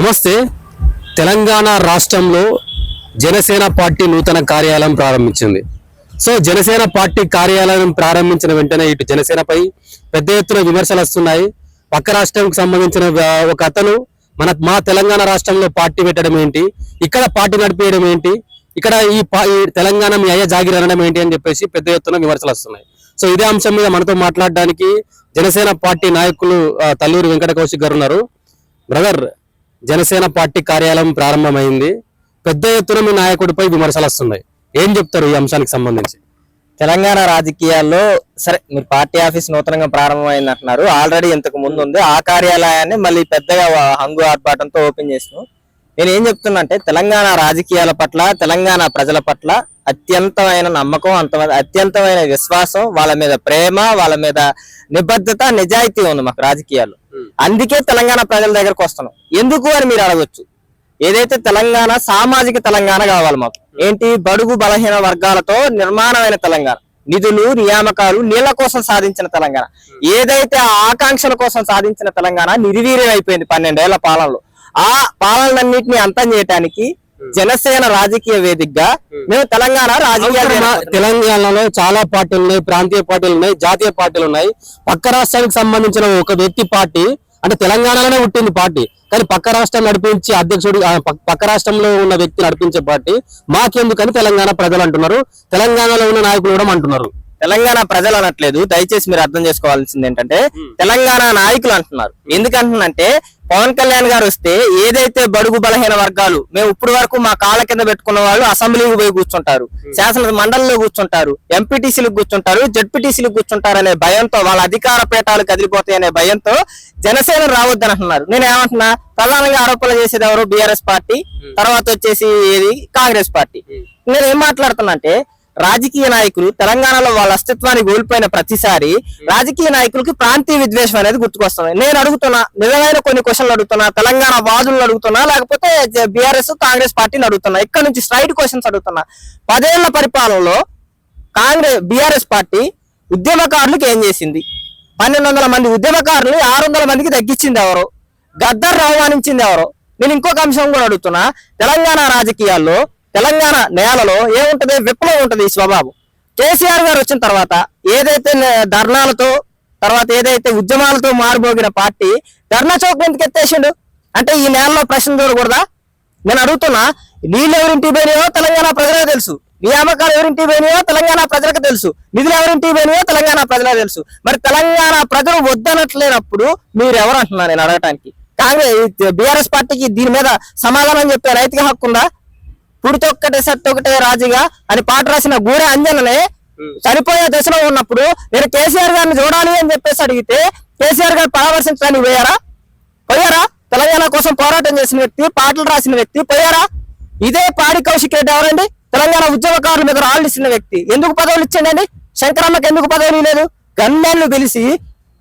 నమస్తే. తెలంగాణ రాష్ట్రంలో జనసేన పార్టీ నూతన కార్యాలయం ప్రారంభించింది. సో జనసేన పార్టీ కార్యాలయం ప్రారంభించిన వెంటనే ఇటు జనసేనపై పెద్ద ఎత్తున విమర్శలు వస్తున్నాయి. పక్క రాష్ట్రానికి సంబంధించిన ఒక అతను మా తెలంగాణ రాష్ట్రంలో పార్టీ పెట్టడం ఏంటి, ఇక్కడ పార్టీ నడిపేయడం ఏంటి, ఇక్కడ ఈ తెలంగాణ మీ అయ్య జాగిరి అనడం ఏంటి అని చెప్పేసి పెద్ద ఎత్తున విమర్శలు వస్తున్నాయి. సో ఇదే అంశం మీద మనతో మాట్లాడడానికి జనసేన పార్టీ నాయకులు తల్లూరి వెంకట కౌశిక్ గారు ఉన్నారు. బ్రదర్, జనసేన పార్టీ కార్యాలయం ప్రారంభమైంది, పెద్ద ఎత్తున మీ నాయకుడిపై విమర్శలు వస్తున్నాయి, ఏం చెప్తారు ఈ అంశానికి సంబంధించి? తెలంగాణ రాజకీయాల్లో సరే, మీరు పార్టీ ఆఫీస్ నూతనంగా ప్రారంభమైంది అంటున్నారు. ఆల్రెడీ ఇంతకు ముందు ఉంది. ఆ కార్యాలయాన్ని మళ్ళీ పెద్దగా హంగు ఆర్భాటంతో ఓపెన్ చేసినాం. నేను ఏం చెప్తున్నా అంటే, తెలంగాణ రాజకీయాల పట్ల, తెలంగాణ ప్రజల పట్ల అత్యంతమైన నమ్మకం, అత్యంతమైన విశ్వాసం, వాళ్ళ మీద ప్రేమ, వాళ్ళ మీద నిబద్ధత, నిజాయితీ ఉంది మాకు రాజకీయాలు. అందుకే తెలంగాణ ప్రజల దగ్గరకు వస్తున్నాం. ఎందుకు అని మీరు అడగొచ్చు. ఏదైతే తెలంగాణ సామాజిక తెలంగాణ కావాలి మాకు. ఏంటి? బడుగు బలహీన వర్గాలతో నిర్మాణమైన తెలంగాణ, నిధులు నియామకాలు నీళ్ల కోసం సాధించిన తెలంగాణ, ఏదైతే ఆ ఆకాంక్షల కోసం సాధించిన తెలంగాణ నిర్వీర్యం అయిపోయింది 12 ఏళ్ల పాలనలో. ఆ పాలనన్నింటినీ అంతం చేయడానికి జనసేన రాజకీయ వేదికగా మేము తెలంగాణలో చాలా పార్టీలు ఉన్నాయి, ప్రాంతీయ పార్టీలు ఉన్నాయి, జాతీయ పార్టీలు ఉన్నాయి. పక్క రాష్ట్రానికి సంబంధించిన ఒక వ్యక్తి పార్టీ అంటే తెలంగాణలోనే పుట్టింది పార్టీ, కానీ పక్క రాష్ట్రం నడిపించి అధ్యక్షుడు పక్క రాష్ట్రంలో ఉన్న వ్యక్తి నడిపించే పార్టీ మాకెందుకని తెలంగాణ ప్రజలు అంటున్నారు, తెలంగాణలో ఉన్న నాయకులు కూడా అంటున్నారు. తెలంగాణ ప్రజలు అనట్లేదు, దయచేసి మీరు అర్థం చేసుకోవాల్సింది ఏంటంటే తెలంగాణ నాయకులు అంటున్నారు. ఎందుకంటున్నంటే పవన్ కళ్యాణ్ గారు వస్తే ఏదైతే బడుగు బలహీన వర్గాలు, మేము ఇప్పుడు వరకు మా కాళ్ళ కింద పెట్టుకున్న వాళ్ళు అసెంబ్లీకి పోయి కూర్చుంటారు, శాసన మండలిలో కూర్చుంటారు, ఎంపీటీసీలకు కూర్చుంటారు, జడ్పీటీసీలకు కూర్చుంటారు అనే భయంతో, వాళ్ళ అధికార పీఠాలు కదిలిపోతాయి అనే భయంతో జనసేన రావద్దని అంటున్నారు. నేను ఏమంటున్నా, ప్రధానంగా ఆరోపణలు చేసేది ఎవరు? బీఆర్ఎస్ పార్టీ, తర్వాత వచ్చేసి ఏది కాంగ్రెస్ పార్టీ. నేను ఏం మాట్లాడుతున్నా అంటే, రాజకీయ నాయకులు తెలంగాణలో వాళ్ళ అస్తిత్వాన్ని కోల్పోయిన ప్రతిసారి రాజకీయ నాయకులకి ప్రాంతీయ విద్వేషం అనేది గుర్తుకొస్తుంది. నేను అడుగుతున్నా, నిజమైన కొన్ని క్వశ్చన్లు అడుగుతున్నా, తెలంగాణ వాదులను అడుగుతున్నా, లేకపోతే బీఆర్ఎస్ కాంగ్రెస్ పార్టీని అడుగుతున్నా. ఇక్కడ నుంచి స్ట్రైట్ క్వశ్చన్స్ అడుగుతున్నా. 10 ఏళ్ల పరిపాలనలో బీఆర్ఎస్ పార్టీ ఉద్యమకారులకు ఏం చేసింది? 1200 మంది ఉద్యమకారులు 600 మందికి తగ్గించింది ఎవరు? గద్దర్ ఆహ్వానించింది ఎవరు? నేను ఇంకొక అంశం కూడా అడుగుతున్నా. తెలంగాణ రాజకీయాల్లో, తెలంగాణ నేలలో ఏముంటది? విప్లవం ఉంటది, స్వభావం. కేసీఆర్ గారు వచ్చిన తర్వాత ఏదైతే ధర్నాలతో, తర్వాత ఏదైతే ఉద్యమాలతో మారుమోగిన పార్టీ ధర్నా చౌక్ ఎందుకు ఎత్తేసిండు? అంటే ఈ నేలలో ప్రశ్న చూడకూడదా? నేను అడుగుతున్నా. నీళ్ళు ఎవరింటికి పోయినాయో తెలంగాణ ప్రజలకు తెలుసు, నియామకాలు ఎవరింటికి పోయినాయో తెలంగాణ ప్రజలకు తెలుసు, నిధులు ఎవరింటికి పోయినాయో తెలంగాణ ప్రజలకు తెలుసు. మరి తెలంగాణ ప్రజలు వద్దనట్లేనప్పుడు మీరు ఎవరు అంటున్నా నేను అడగటానికి? కాంగ్రెస్ బీఆర్ఎస్ పార్టీకి దీని మీద సమాధానం చెప్పే నైతిక హక్కు ఉందా? పుడితొక్కటే సట్టొకటే రాజుగా అని పాట రాసిన గూడె అంజననే చనిపోయే దశలో ఉన్నప్పుడు నేను కేసీఆర్ గారిని చూడాలి అని చెప్పేసి అడిగితే కేసీఆర్ గారు పరామర్శించడానికి పోయారా? తెలంగాణ కోసం పోరాటం చేసిన వ్యక్తి, పాటలు రాసిన వ్యక్తి పోయారా? ఇదే పాడి కౌశిక్ రెడ్డి ఎవరండి? తెలంగాణ ఉద్యమకారుల మీద రాళ్ళు ఇచ్చిన వ్యక్తి. ఎందుకు పదవులు ఇచ్చిండండి? శంకరమ్మకి ఎందుకు పదవులు లేదు? గన్మెన్లు పిలిచి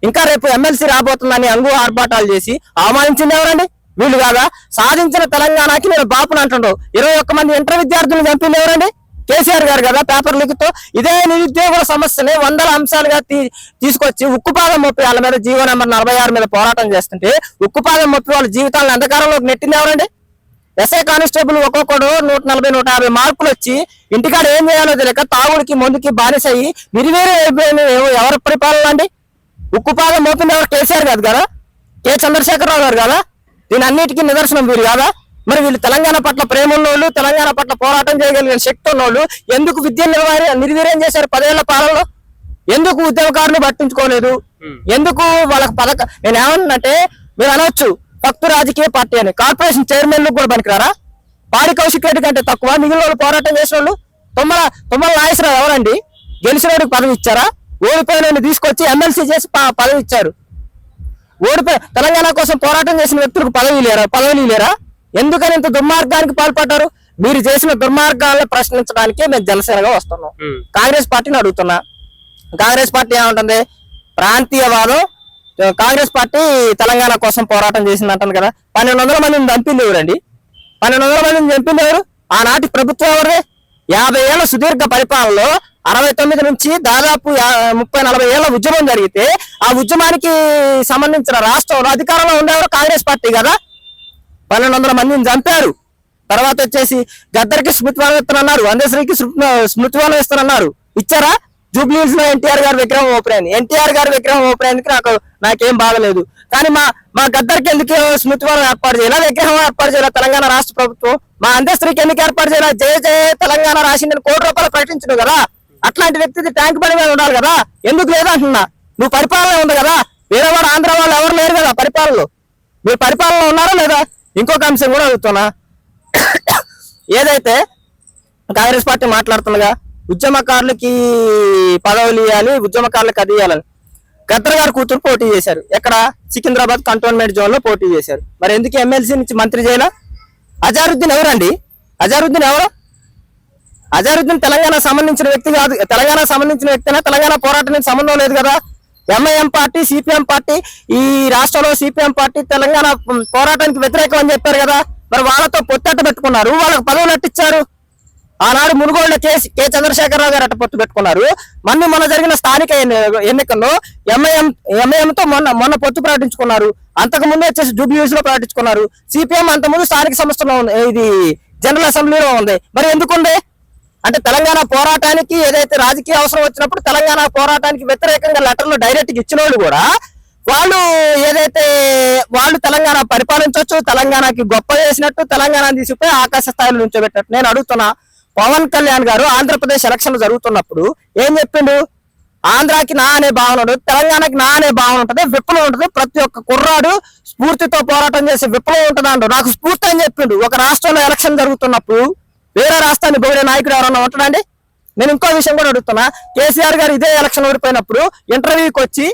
ఇంకా రేపు ఎమ్మెల్సీ రాబోతుందని అంగు ఆర్భాటాలు చేసి అవమానించింది ఎవరండి? వీళ్ళు కాదా? సాధించిన తెలంగాణకి నేను బాపుని అంటుండవు. 21 మంది ఇంటర్ విద్యార్థులను చంపింది ఎవరండి? కేసీఆర్ గారు కదా, పేపర్ లీక్తో. ఇదే నిరుద్యోగుల సమస్యని 100 అంశాలుగా తీసుకొచ్చి ఉక్కుపాదం మొప్పి వాళ్ళ మీద జీవో నెంబర్ 46 మీద పోరాటం చేస్తుంటే ఉక్కుపాదం మొప్పి వాళ్ళ జీవితాలను అంధకారంలోకి నెట్టింది ఎవరండి? ఎస్ఐ కానిస్టేబుల్ ఒక్కొక్కడు 140, 150 మార్కులు వచ్చి ఇంటికాడ ఏం చేయాలో తెలియక తాగుడికి మందుకి బానిసయ్యి నిర్వీర్యం అయిపోయిన ఎవరి పరిపాలన అండి? ఉక్కుపాదం మోపింది ఎవరు? కేసీఆర్ కాదు కదా, కె చంద్రశేఖరరావు గారు కదా. దీని అన్నిటికీ నిదర్శనం వీరు కాదా? మరి వీళ్ళు తెలంగాణ పట్ల ప్రేమ ఉన్నోళ్ళు, తెలంగాణ పట్ల పోరాటం చేయగలిగిన శక్తి ఉన్నోళ్ళు ఎందుకు విద్యను నిర్వీర్యం చేశారు 10 ఏళ్ల పాలనలో? ఎందుకు ఉద్యమకారులు పట్టించుకోలేదు? ఎందుకు వాళ్ళకి నేను ఏమన్నంటే, మీరు అనొచ్చు భక్తు రాజకీయ పార్టీ అని. కార్పొరేషన్ చైర్మన్లకు కూడా పనికిరారా? పాడి కౌశిక్ రెడ్డి కంటే తక్కువ మిగిలిన వాళ్ళు పోరాటం చేసిన వాళ్ళు? తుమ్మల నాగేశ్వరరావు ఎవరండి? గెలిచిన వాడికి పదవి ఇచ్చారా? ఓడిపోయిన తీసుకొచ్చి ఎమ్మెల్సీ చేసి పదవి ఇచ్చారు. తెలంగాణ కోసం పోరాటం చేసిన వ్యక్తులకు పదవులు లేరా? ఎందుకని ఇంత దుర్మార్గానికి పాల్పడ్డారు? మీరు చేసిన దుర్మార్గాలను ప్రశ్నించడానికే మేము జనసేనగా వస్తున్నాం. కాంగ్రెస్ పార్టీని అడుగుతున్నా. కాంగ్రెస్ పార్టీ ఏమంటుంది? ప్రాంతీయవాదం. కాంగ్రెస్ పార్టీ తెలంగాణ కోసం పోరాటం చేసింది అంటుంది కదా. 1200 మందిని చంపింది ఎవరండి? 1200 మందిని చంపింది ఎవరు? ఆనాటి ప్రభుత్వం ఎవరే? 50 ఏళ్ల సుదీర్ఘ పరిపాలనలో 69 నుంచి దాదాపు 30-40 ఏళ్ల ఉద్యమం జరిగితే ఆ ఉద్యమానికి సంబంధించిన రాష్ట్రంలో అధికారంలో ఉండేవారు కాంగ్రెస్ పార్టీ కదా. 1200 మందిని చంపారు. తర్వాత వచ్చేసి గద్దరికి స్మృతివనం ఇస్తానన్నారు, అందశ్రీకి స్మృతివనం ఇస్తానన్నారు. ఇచ్చారా? జూబ్లీహిల్స్ లో ఎన్టీఆర్ గారి విగ్రహం ఓపెన్ అయింది. ఎన్టీఆర్ గారి విగ్రహం ఓపెన్ అయింది నాకేం బాగలేదు. కానీ మా గద్దరికి ఎందుకు స్మృతివనం ఏర్పాటు చేయాలి, విగ్రహం ఏర్పాటు చేయాలి తెలంగాణ రాష్ట్ర ప్రభుత్వం? మా అందశ్రీకి ఎందుకు ఏర్పాటు చేయాలి? జయ జయ తెలంగాణ రాసిందని ₹1 ప్రకటించడు కదా. అట్లాంటి వ్యక్తి ట్యాంక్ బండి మీద ఉండాలి కదా. ఎందుకు లేదా అంటున్నా? నువ్వు పరిపాలన ఉంది కదా, వేరే వాడు ఆంధ్ర వాళ్ళు ఎవరు లేరు కదా పరిపాలనలో. మీరు పరిపాలన ఉన్నారా లేదా? ఇంకొక అంశం కూడా అడుగుతున్నా. ఏదైతే కాంగ్రెస్ పార్టీ మాట్లాడుతుండగా ఉద్యమకారులకి పదవులు ఇవ్వాలి, ఉద్యమకారులకు అది ఇవ్వాలని గద్దర్ గారు కూతురు పోటీ చేశారు. ఎక్కడ? సికింద్రాబాద్ కంటోన్మెంట్ జోన్ లో పోటీ చేశారు. మరి ఎందుకు ఎమ్మెల్సీ నుంచి మంత్రి చేయాల? అజారుద్దీన్ ఎవరండి? అజారుద్దీన్ ఎవరు? అజారుద్దీన్ తెలంగాణ సంబంధించిన వ్యక్తి కాదు. తెలంగాణ సంబంధించిన వ్యక్తినా? తెలంగాణ పోరాటానికి సంబంధం లేదు కదా. ఎంఐఎం పార్టీ, సిపిఎం పార్టీ, ఈ రాష్ట్రంలో సిపిఎం పార్టీ తెలంగాణ పోరాటానికి వ్యతిరేకం అని చెప్పారు కదా. మరి వాళ్ళతో పొత్తు పెట్టుకున్నారు, వాళ్ళకి పదవులు అట్టిచ్చారు. ఆనాడు మునుగోడులో కె చంద్రశేఖరరావు గారు పొత్తు పెట్టుకున్నారు. మొన్న జరిగిన స్థానిక ఎన్నికల్లో ఎంఐఎంతో మొన్న పొత్తు ప్రకటించుకున్నారు. అంతకు ముందు వచ్చేసి జూబ్లీహిల్స్ లో ప్రకటించుకున్నారు. సిపిఎం అంతకుముందు స్థానిక సంస్థలో ఉంది, ఇది జనరల్ అసెంబ్లీలో ఉంది. మరి ఎందుకుంది అంటే తెలంగాణ పోరాటానికి ఏదైతే రాజకీయ అవసరం వచ్చినప్పుడు తెలంగాణ పోరాటానికి వ్యతిరేకంగా లెటర్లు డైరెక్ట్ ఇచ్చిన వాళ్ళు కూడా ఏదైతే వాళ్ళు తెలంగాణ పరిపాలించవచ్చు, తెలంగాణకి గొప్ప చేసినట్టు, తెలంగాణ తీసుకుపోయి ఆకాశ స్థాయిలో నుంచోబెట్టినట్టు. నేను అడుగుతున్నా, పవన్ కళ్యాణ్ గారు ఆంధ్రప్రదేశ్ ఎలక్షన్లు జరుగుతున్నప్పుడు ఏం చెప్పిండు? ఆంధ్రాకి నా అనే భావన ఉంటుంది, తెలంగాణకి నా అనే భావన ఉంటుంది, విప్లవం ఉంటుంది, ప్రతి ఒక్క కుర్రాడు స్ఫూర్తితో పోరాటం చేసే విప్లవం ఉంటుంది అంటారు. నాకు స్ఫూర్తి అని చెప్పిండు. ఒక రాష్ట్రంలో ఎలక్షన్ జరుగుతున్నప్పుడు వేరే రాష్ట్రాన్ని పోయే నాయకుడు ఎవరన్నా ఉంటాడండి? నేను ఇంకో విషయం కూడా అడుగుతున్నా. కేసీఆర్ గారు ఇదే ఎలక్షన్ ఓడిపోయినప్పుడు ఇంటర్వ్యూకి వచ్చి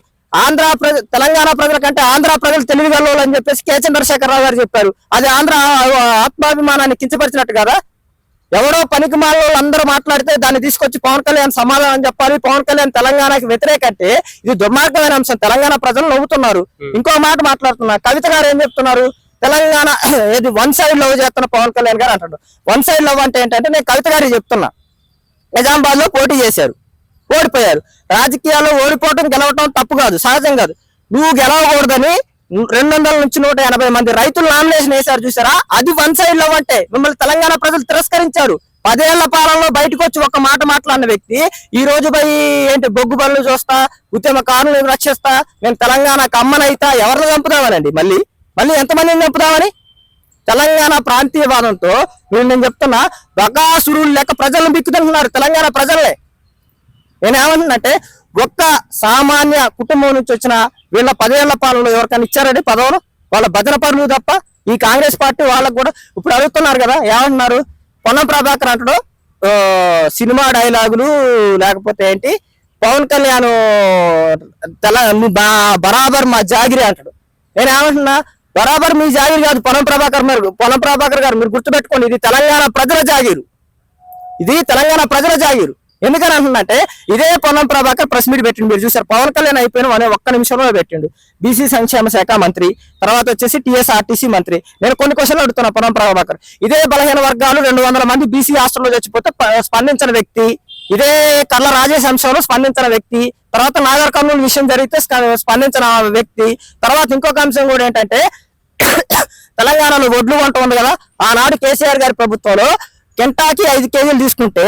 తెలంగాణ ప్రజల కంటే ఆంధ్ర ప్రజలు తెలివిగలవాళ్ళు అని చెప్పేసి కె చంద్రశేఖరరావు గారు చెప్పారు. అది ఆంధ్ర ఆత్మాభిమానాన్ని కించపరిచినట్టు కదా. ఎవరో పనికి మాల అందరూ మాట్లాడితే దాన్ని తీసుకొచ్చి పవన్ కళ్యాణ్ సమాధానం చెప్పాలి. పవన్ కళ్యాణ్ తెలంగాణకి వ్యతిరేకంటే ఇది దుర్మార్గమైన అంశం. తెలంగాణ ప్రజలు నవ్వుతున్నారు. ఇంకో మాట మాట్లాడుతున్నారు. కవిత గారు ఏం చెప్తున్నారు? తెలంగాణ ఏది వన్ సైడ్ లవ్ చేస్తున్న పవన్ కళ్యాణ్ గారు అంటాడు. వన్ సైడ్ లవ్ అంటే ఏంటంటే, నేను కవిత గారికి చెప్తున్నా, నిజామాబాద్ లో పోటీ చేశారు, ఓడిపోయారు. రాజకీయాల్లో ఓడిపోవటం గెలవటం తప్పు కాదు, సహజం కాదు. నువ్వు గెలవకూడదని 200 నుంచి 180 మంది రైతులు నామినేషన్ వేశారు చూసారా? అది వన్ సైడ్ లవ్ అంటే. మిమ్మల్ని తెలంగాణ ప్రజలు తిరస్కరించారు. 10 ఏళ్ల పాలనలో బయటకు వచ్చి ఒక మాట మాట్లాడిన వ్యక్తి ఈ రోజు పోయి ఏంటి బొగ్గు బళ్ళు చూస్తా, ఉద్యమకారులను రక్షిస్తా, నేను తెలంగాణకు అమ్మనైతా, ఎవరిని చంపుదామనండి? మళ్ళీ ఎంతమందిని చంపుదామని? తెలంగాణ ప్రాంతీయవాదంతో నేను చెప్తున్నా, బకాసురులు లెక్క ప్రజలను బిక్కుతుంటున్నారు తెలంగాణ ప్రజలే. నేనేమంటున్నంటే, ఒక్క సామాన్య కుటుంబం నుంచి వచ్చిన వీళ్ళ 10 ఏళ్ల పాలనలో ఎవరికైనా ఇచ్చారండి పదవులు? వాళ్ళ భజన పనులు తప్ప. ఈ కాంగ్రెస్ పార్టీ వాళ్ళకు కూడా ఇప్పుడు అడుగుతున్నారు కదా, ఏమంటున్నారు? పొన్నం ప్రభాకర్ అంటాడు సినిమా డైలాగులు, లేకపోతే ఏంటి పవన్ కళ్యాణ్ బరాబర్ మా జాగిరి అంటాడు. నేనేమంటున్నా, బరాబర్ మీ జాగిరి కాదు పొన్నం ప్రభాకర్ గారు మీరు గుర్తుపెట్టుకోండి, ఇది తెలంగాణ ప్రజల జాగిరు. ఇది తెలంగాణ ప్రజల జాగిరు. ఎందుకని అంటున్నంటే, ఇదే పొన్నం ప్రభాకర్ ప్రెస్ మీట్ పెట్టిండు. మీరు చూసారు, పవన్ కళ్యాణ్ అయిపోయిన అనే ఒక్క నిమిషంలో పెట్టిండు. బీసీ సంక్షేమ శాఖ మంత్రి, తర్వాత వచ్చేసి టీఎస్ఆర్టీసీ మంత్రి. నేను కొన్ని క్వశ్చన్లు అడుగుతున్నా. పొన్నం ప్రభాకర్ ఇదే బలహీన వర్గాలు 200 మంది బీసీ హాస్టల్లో చచ్చిపోతే స్పందించిన వ్యక్తి, ఇదే కర్ల రాజేష్ అంశంలో స్పందించిన వ్యక్తి, తర్వాత నాగర్ కర్నూలు విషయం జరిగితే స్పందించిన వ్యక్తి. తర్వాత ఇంకొక అంశం కూడా ఏంటంటే, తెలంగాణలో ఒడ్లు వంట ఉంది కదా, ఆనాడు కేసీఆర్ గారి ప్రభుత్వంలో కెంటాకి 5 కేజీలు తీసుకుంటే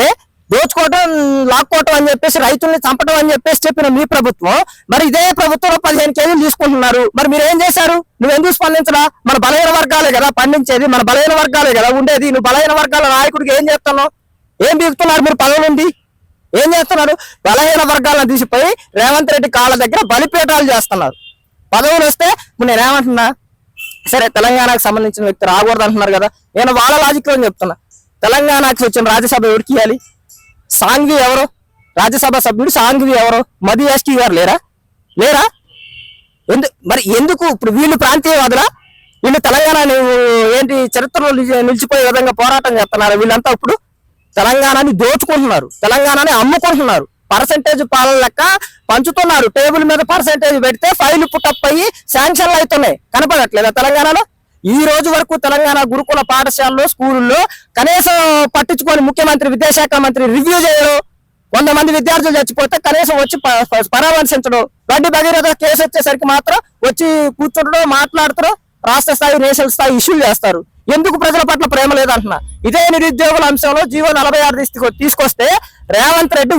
దోచుకోవటం, లాక్కోవటం అని చెప్పేసి, రైతుల్ని చంపడం అని చెప్పేసి చెప్పిన మీ ప్రభుత్వం, మరి ఇదే ప్రభుత్వంలో 15 కేజీలు తీసుకుంటున్నారు. మరి మీరు ఏం చేశారు? నువ్వెందుకు స్పందించడా? మన బలహీన వర్గాలే కదా పండించేది, మన బలహీన వర్గాలే కదా ఉండేది. నువ్వు బలహీన వర్గాల నాయకుడికి ఏం చేస్తున్నావు? ఏం బీగుతున్నారు మీరు? పదవులు ఉంది ఏం చేస్తున్నారు? బలహీన వర్గాలను తీసిపోయి రేవంత్ రెడ్డి కాళ్ళ దగ్గర బలిపీఠాలు చేస్తున్నారు. పదవులు వస్తే ఇప్పుడు నేనేమంటున్నా, సరే తెలంగాణకు సంబంధించిన వ్యక్తి రాకూడదు అంటున్నారు కదా, నేను వాళ్ళ లాజిక్ లో చెప్తున్నా. తెలంగాణకి వచ్చిన రాజ్యసభ ఎవరికి ఇవ్వాలి? సాంఘ్వి ఎవరు? రాజ్యసభ సభ్యుడు సాంఘ్వి ఎవరు? మధు యాష్కి గారు లేరా? మరి ఎందుకు ఇప్పుడు వీళ్ళు ప్రాంతీయవాదులా? వీళ్ళు తెలంగాణ ఏంటి చరిత్రలో నిలిచిపోయే విధంగా పోరాటం చేస్తున్నారు. వీళ్ళంతా ఇప్పుడు తెలంగాణని దోచుకుంటున్నారు, తెలంగాణని అమ్ముకుంటున్నారు. పర్సెంటేజ్ పాలన లెక్క పంచుతున్నారు. టేబుల్ మీద పర్సెంటేజ్ పెడితే ఫైల్ పుట్టప్ అయ్యి శాంక్షన్లు అవుతున్నాయి. కనపడట్లేదా తెలంగాణలో? ఈ రోజు వరకు తెలంగాణ గురుకుల పాఠశాలలో, స్కూళ్ళలో కనీసం పట్టించుకొని ముఖ్యమంత్రి, విద్యాశాఖ మంత్రి రివ్యూ చేయడం, 100 మంది విద్యార్థులు చచ్చిపోతే కనీసం వచ్చి పరామర్శించడం, వడ్డీ భగీరథ కేసు వచ్చేసరికి మాత్రం వచ్చి కూర్చుంటడం, మాట్లాడుతూ రాష్ట్ర స్థాయి నేషనల్ స్థాయి ఇష్యూలు చేస్తారు. ఎందుకు ప్రజల పట్ల ప్రేమ లేదంటున్నా. ఇదే నిరుద్యోగుల అంశంలో జీవో 46 తీసుకొస్తే రేవంత్ రెడ్డి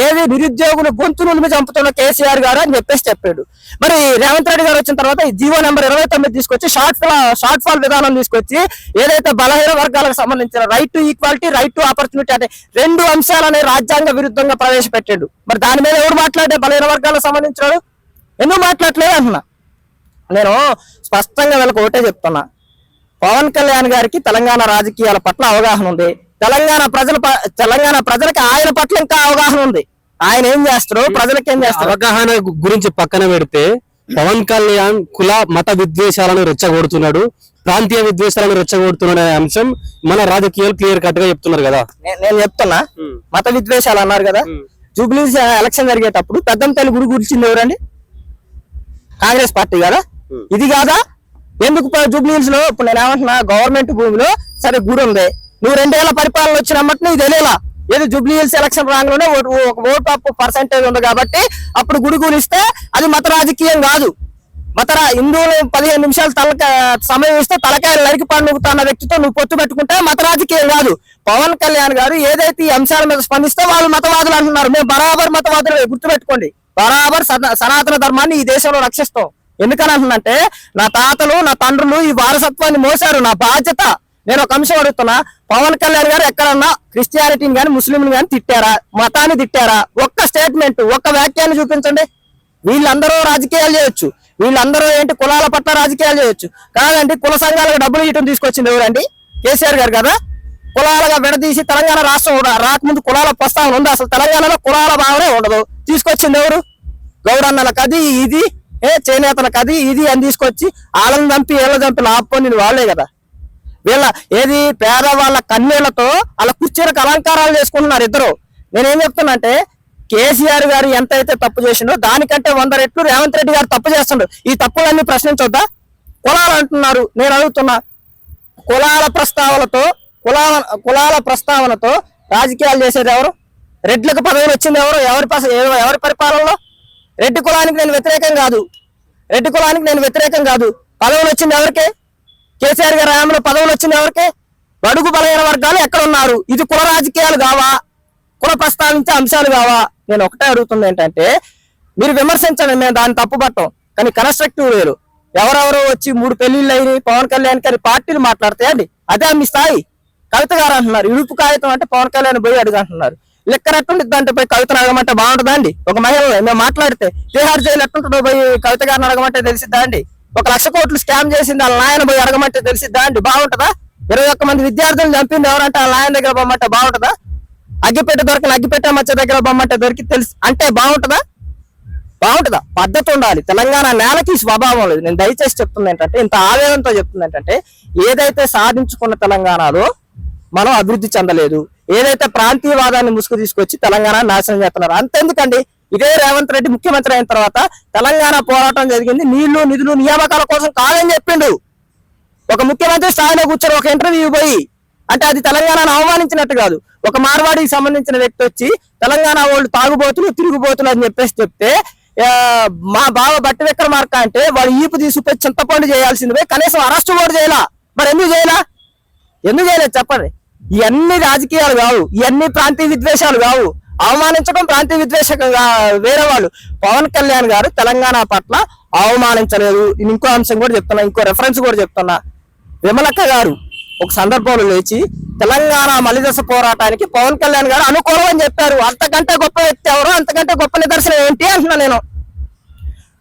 ఏది నిరుద్యోగుల గొంతు నులిమి చంపుతున్న కేసీఆర్ గారు అని చెప్పాడు. మరి రేవంత్ రెడ్డి గారు వచ్చిన తర్వాత ఈ జీవో నెంబర్ 29 తీసుకొచ్చి షార్ట్ ఫాల్ విధానం తీసుకొచ్చి ఏదైతే బలహీన వర్గాలకు సంబంధించిన right to equality, right to opportunity అనే 2 అంశాలని రాజ్యాంగ విరుద్ధంగా ప్రవేశపెట్టాడు. మరి దాని మీద ఎవరు మాట్లాడే బలహీన వర్గాలకు సంబంధించినాడు? ఎందుకు మాట్లాడలేదు అంటున్నా. నేను స్పష్టంగా వీళ్ళకి ఒకటే చెప్తున్నా, పవన్ కళ్యాణ్ గారికి తెలంగాణ రాజకీయాల పట్ల అవగాహన ఉంది. తెలంగాణ ప్రజలకి ఆయన పట్ల ఇంకా అవగాహన ఉంది. ఆయన ఏం చేస్తారు, ప్రజలకు ఏం చేస్తారు. అవగాహన గురించి పక్కన పెడితే పవన్ కళ్యాణ్ కుల మత విద్వేషాలను రెచ్చగొడుతున్నాడు, ప్రాంతీయ విద్వేషాలను రెచ్చగొడుతున్నాడు అనే అంశం మన రాజకీయాలు క్లియర్ కట్ గా చెప్తున్నారు కదా. నేను చెప్తున్నా, మత విద్వేషాలు అన్నారు కదా. జూబ్లీ ఎలక్షన్ జరిగేటప్పుడు పెద్దంతల్లి గుడి కూర్చుంది ఎవరండి? కాంగ్రెస్ పార్టీ కదా. ఇది కాదా? ఎందుకు జూబ్లీ హిల్స్ లో ఇప్పుడు నేను ఏమంటున్నా, గవర్నమెంట్ భూమిలో సరే గుడి ఉంది, నువ్వు 2 ఏళ్ల పరిపాలన వచ్చినమ్మటి నీకు తెలియలా. ఏది జూబ్లీ హిల్స్ ఎలక్షన్ రాగానే ఓటు అప్పు పర్సెంటేజ్ ఉంది కాబట్టి అప్పుడు గుడి కూలిస్తే అది మత రాజకీయం కాదు. హిందువులు 15 నిమిషాలు సమయం ఇస్తే తలకాయలు నరికి పండుగుతున్న వ్యక్తితో నువ్వు పొత్తు పెట్టుకుంటే మత రాజకీయం కాదు. పవన్ కళ్యాణ్ గారు ఏదైతే ఈ అంశాల మీద స్పందిస్తే వాళ్ళు మతవాదులు అంటున్నారు. మేము బరాబర్ మతవాదులు, గుర్తుపెట్టుకోండి. బరాబర్ సనాతన ధర్మాన్ని ఈ దేశంలో రక్షిస్తాం. ఎందుకని అంటున్నంటే, నా తాతలు నా తండ్రులు ఈ వారసత్వాన్ని మోసారు, నా బాధ్యత. నేను ఒక అంశం అడుగుతున్నా, పవన్ కళ్యాణ్ గారు ఎక్కడన్నా క్రిస్టియానిటీని కానీ ముస్లింని కానీ తిట్టారా, మతాన్ని తిట్టారా? ఒక్క స్టేట్మెంట్, ఒక్క వ్యాఖ్యాన్ని చూపించండి. వీళ్ళందరూ రాజకీయాలు చేయొచ్చు, వీళ్ళందరూ ఏంటి కులాల పట్ల రాజకీయాలు చేయొచ్చు. కాదండి, కుల సంఘాలకు డబ్బులు ఇవ్వడం తీసుకొచ్చింది ఎవరండి? కేసీఆర్ గారు కదా. కులాలుగా విడదీసి తెలంగాణ రాష్ట్రం రాకముందు కులాల ప్రస్తావన ఉంది, అసలు తెలంగాణలో కులాల భావనే ఉండదు. తీసుకొచ్చింది ఎవరు? గౌడన్నలకు అది ఇది, చేనేతలకు అది ఇది అని తీసుకొచ్చి వాళ్ళని చంపి వీళ్ళ చంపి లాభపొందింది వాళ్ళే కదా. వీళ్ళ ఏది పేదవాళ్ళ కన్నీళ్లతో వాళ్ళ కుర్చీలకు అలంకారాలు చేసుకుంటున్నారు ఇద్దరు. నేనేం చెప్తున్నా అంటే, కేసీఆర్ గారు ఎంతైతే తప్పు చేసిండో దానికంటే 100 రెట్లు రేవంత్ రెడ్డి గారు తప్పు చేస్తుండ్రు. ఈ తప్పులన్నీ ప్రశ్నించొద్దా? కులాలు అంటున్నారు, నేను అడుగుతున్నా, కులాల ప్రస్తావనతో రాజకీయాలు చేసేది ఎవరు? రెడ్లకు పదవులు వచ్చింది ఎవరు? ఎవరి పరిపాలనలో? రెడ్డి కులానికి నేను వ్యతిరేకం కాదు. పదవులు వచ్చింది ఎవరికే? కేసీఆర్ గారి హయాంలో పదవులు వచ్చింది ఎవరికే? బడుగు బలహీన వర్గాలు ఎక్కడ ఉన్నారు? ఇది కుల రాజకీయాలు కావా? కుల ప్రస్తావించే అంశాలు కావా? నేను ఒకటే అడుగుతుంది ఏంటంటే, మీరు విమర్శించండి, మేము దాన్ని తప్పు పట్టం, కానీ కన్స్ట్రక్టివ్ వేరు. ఎవరెవరో వచ్చి 3 పెళ్లిళ్ళు అయినాయి పవన్ కళ్యాణ్ గారి పార్టీలు మాట్లాడతాయండి, అదే మీ స్థాయి. కవిత గారు అంటున్నారు, ఇడుపు కాగితం అంటే పవన్ కళ్యాణ్ పోయి అడుగు అంటున్నారు. లెక్కన ఎట్టుంటుంది అంటే పోయి కవితను అడగమంటే బాగుంటుందా అండి? ఒక మహిళ మేము మాట్లాడితే తిహార్ జైలు ఎట్టుంటుందో పోయి కవిత గారిని అడగమంటే తెలిసిద్దా అండి? 1 లక్ష కోట్లు స్కామ్ చేసింది వాళ్ళ నాయన పోయి అడగమంటే తెలిసిద్దా అండి? బాగుంటుందా? 21 మంది విద్యార్థులను చంపింది ఎవరంటే వాళ్ళ నాయన దగ్గర బొమ్మంటే బాగుంటుందా? అగ్గిపెట్టే మచ్చ దగ్గర బొమ్మంటే దొరికి తెలిసి అంటే బాగుంటుందా? పద్ధతి ఉండాలి. తెలంగాణ నేలకి స్వభావం లేదు. నేను దయచేసి చెప్తుంది ఏంటంటే, ఇంత ఆవేదనతో చెప్తుంది ఏంటంటే, ఏదైతే సాధించుకున్న తెలంగాణలో మనం అభివృద్ధి చెందలేదు, ఏదైతే ప్రాంతీయవాదాన్ని ముసుగు తీసుకొచ్చి తెలంగాణ నాశనం చేస్తున్నారు. అంతెందుకండి, ఇదే రేవంత్ రెడ్డి ముఖ్యమంత్రి అయిన తర్వాత తెలంగాణ పోరాటం జరిగింది నీళ్లు నిధులు నియామకాల కోసం కాదని చెప్పిండు. ఒక ముఖ్యమంత్రి స్థాయిలో కూర్చొని ఒక ఇంటర్వ్యూ పోయి అంటే అది తెలంగాణను అవమానించినట్టు కాదు. ఒక మార్వాడికి సంబంధించిన వ్యక్తి వచ్చి తెలంగాణ వాళ్ళు తాగుబోతులు తిరుగుబోతులు అని చెప్తే మా బావ బట్టి విక్రమార్క అంటే వాడు ఈపు తీసుకుపోయి చింతపండు చేయాల్సింది కనీసం అరెస్ట్ కూడా చేయాల. మరి ఎందుకు చేయలేదు చెప్పండి. ఇవన్నీ రాజకీయాలు కావు, ఇవన్నీ ప్రాంతీయ విద్వేషాలు కావు. అవమానించడం ప్రాంతీయ విద్వేషం వేరే వాళ్ళు. పవన్ కళ్యాణ్ గారు తెలంగాణ పట్ల అవమానించలేదు. ఇంకో అంశం కూడా చెప్తున్నా, ఇంకో రెఫరెన్స్ కూడా చెప్తున్నా. విమలక్క గారు ఒక సందర్భంలో లేచి తెలంగాణ మలిదశ పోరాటానికి పవన్ కళ్యాణ్ గారు అనుకూలం అని చెప్పారు. అంతకంటే గొప్ప వ్యక్తి ఎవరు, అంతకంటే గొప్ప నిదర్శనం ఏంటి అంటున్నా.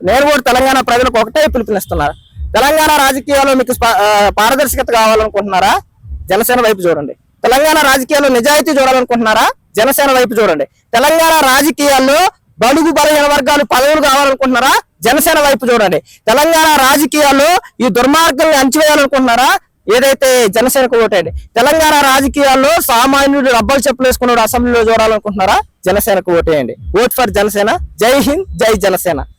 నేను కూడా తెలంగాణ ప్రజలకు ఒకటే పిలుపునిస్తున్నారు. తెలంగాణ రాజకీయాల్లో మీకు పారదర్శకత కావాలనుకుంటున్నారా? జనసేన వైపు చూడండి. తెలంగాణ రాజకీయాల్లో నిజాయితీ చూడాలనుకుంటున్నారా? జనసేన వైపు చూడండి. తెలంగాణ రాజకీయాల్లో బడుగు బలహీన వర్గాలు పదవులు కావాలనుకుంటున్నారా? జనసేన వైపు చూడండి. తెలంగాణ రాజకీయాల్లో ఈ దుర్మార్గాన్ని అణచివేయాలనుకుంటున్నారా? ఏదైతే జనసేనకు ఓటేయండి. తెలంగాణ రాజకీయాల్లో సామాన్యుడు రబ్బలు చెప్పులు వేసుకున్నాడు అసెంబ్లీలో చూడాలనుకుంటున్నారా? జనసేనకు ఓటేయండి. Vote for Janasena. జై హింద్, జై జనసేన.